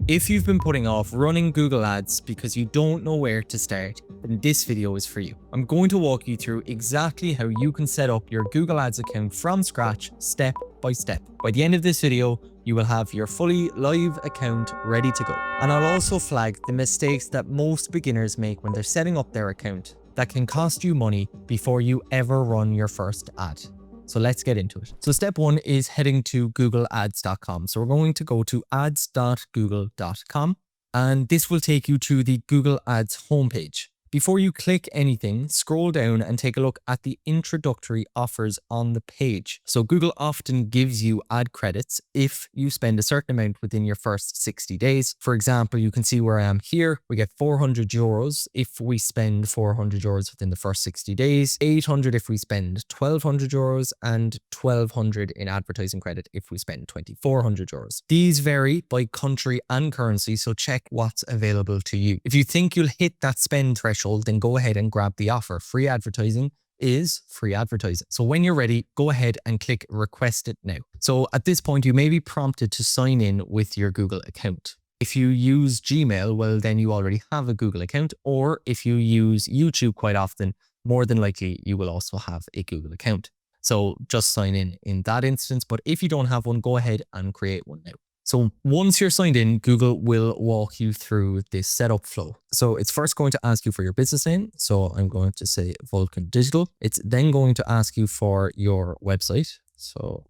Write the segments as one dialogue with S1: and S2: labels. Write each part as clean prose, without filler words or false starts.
S1: If you've been putting off running Google Ads because you don't know where to start, then this video is for you. I'm going to walk you through exactly how you can set up your Google Ads account from scratch, step by step. By the end of this video, you will have your fully live account ready to go. And I'll also flag the mistakes that most beginners make when they're setting up their account that can cost you money before you ever run your first ad. So let's get into it. So step one is heading to googleads.com. So we're going to go to ads.google.com, and this will take you to the Google Ads homepage. Before you click anything, scroll down and take a look at the introductory offers on the page. So Google often gives you ad credits if you spend a certain amount within your first 60 days. For example, you can see where I am here. We get 400 euros if we spend 400 euros within the first 60 days, 800 if we spend 1200 euros, and 1200 in advertising credit if we spend 2400 euros. These vary by country and currency, so check what's available to you. If you think you'll hit that spend threshold, then go ahead and grab the offer. Free advertising is free advertising. So when you're ready, go ahead and click request it now. So at this point, you may be prompted to sign in with your Google account. If you use Gmail, well, then you already have a Google account, or if you use YouTube quite often, more than likely you will also have a Google account. So just sign in that instance. But if you don't have one, go ahead and create one now. So once you're signed in, Google will walk you through this setup flow. So it's first going to ask you for your business name. So I'm going to say Vulcan Digital. It's then going to ask you for your website. So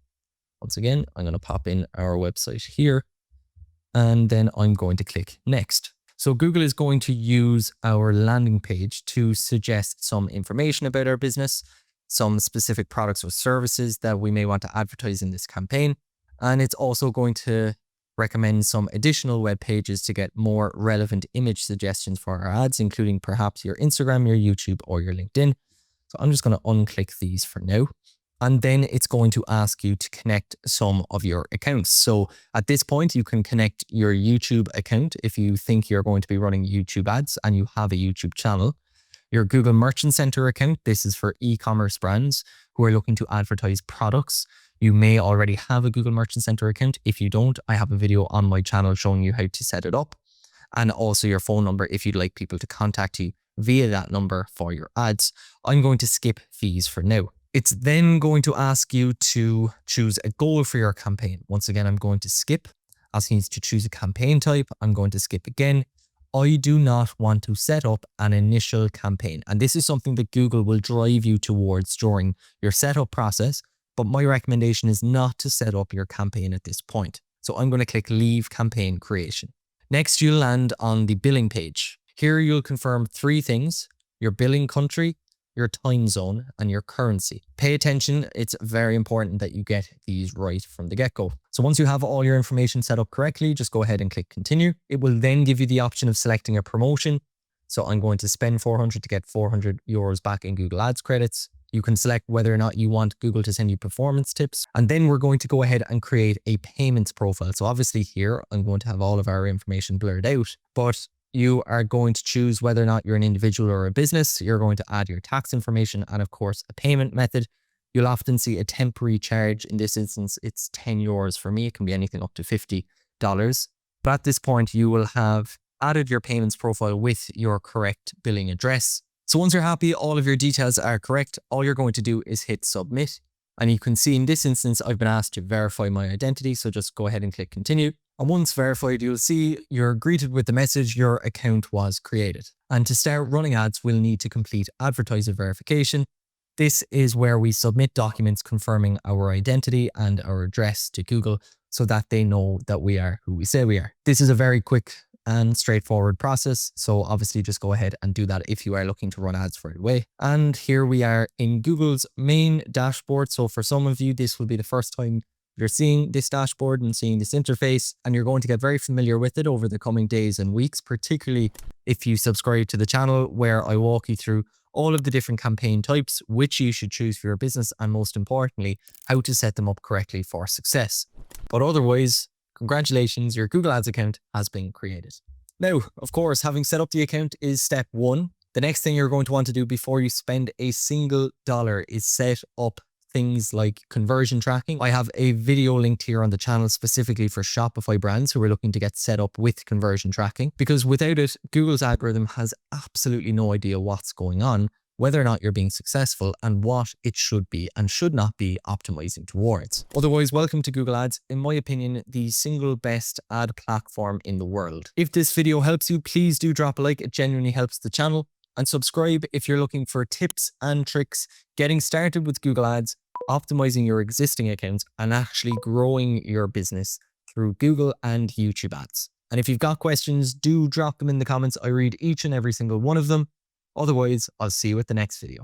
S1: once again, I'm going to pop in our website here, and then I'm going to click next. So Google is going to use our landing page to suggest some information about our business, some specific products or services that we may want to advertise in this campaign. And it's also going to recommend some additional web pages to get more relevant image suggestions for our ads, including perhaps your Instagram, your YouTube, or your LinkedIn. So I'm just going to unclick these for now. And then it's going to ask you to connect some of your accounts. So at this point, you can connect your YouTube account if you think you're going to be running YouTube ads and you have a YouTube channel. Your Google Merchant Center account, this is for e-commerce brands who are looking to advertise products. You may already have a Google Merchant Center account. If you don't, I have a video on my channel showing you how to set it up. And also your phone number if you'd like people to contact you via that number for your ads. I'm going to skip fees for now. It's then going to ask you to choose a goal for your campaign. Once again, I'm going to skip. Asking you to choose a campaign type. I'm going to skip again. I do not want to set up an initial campaign. And this is something that Google will drive you towards during your setup process. But my recommendation is not to set up your campaign at this point. So I'm going to click Leave Campaign Creation. Next, you'll land on the billing page. Here you'll confirm three things: your billing country, your time zone, and your currency. Pay attention. It's very important that you get these right from the get-go. So once you have all your information set up correctly, just go ahead and click Continue. It will then give you the option of selecting a promotion. So I'm going to spend 400 to get 400 euros back in Google Ads credits. You can select whether or not you want Google to send you performance tips. And then we're going to go ahead and create a payments profile. So obviously here, I'm going to have all of our information blurred out, but you are going to choose whether or not you're an individual or a business. You're going to add your tax information and of course a payment method. You'll often see a temporary charge. In this instance, it's 10 euros for me. It can be anything up to $50. But at this point, you will have added your payments profile with your correct billing address. So once you're happy, all of your details are correct, all you're going to do is hit submit. And you can see in this instance, I've been asked to verify my identity. So just go ahead and click continue. And once verified, you'll see you're greeted with the message, your account was created. And to start running ads, we'll need to complete advertiser verification. This is where we submit documents confirming our identity and our address to Google so that they know that we are who we say we are. This is a very quick and straightforward process. So obviously just go ahead and do that if you are looking to run ads right away. And here we are in Google's main dashboard. So for some of you, this will be the first time you're seeing this dashboard and seeing this interface, and you're going to get very familiar with it over the coming days and weeks, particularly if you subscribe to the channel where I walk you through all of the different campaign types, which you should choose for your business, and most importantly, how to set them up correctly for success. But otherwise, congratulations, your Google Ads account has been created. Now, of course, having set up the account is step one. The next thing you're going to want to do before you spend a single dollar is set up things like conversion tracking. I have a video linked here on the channel specifically for Shopify brands who are looking to get set up with conversion tracking, because without it, Google's algorithm has absolutely no idea what's going on, whether or not you're being successful, and what it should be and should not be optimizing towards. Otherwise, welcome to Google Ads. In my opinion, the single best ad platform in the world. If this video helps you, please do drop a like. It genuinely helps the channel. And subscribe if you're looking for tips and tricks getting started with Google Ads, optimizing your existing accounts, and actually growing your business through Google and YouTube ads. And if you've got questions, do drop them in the comments. I read each and every single one of them. Otherwise, I'll see you at the next video.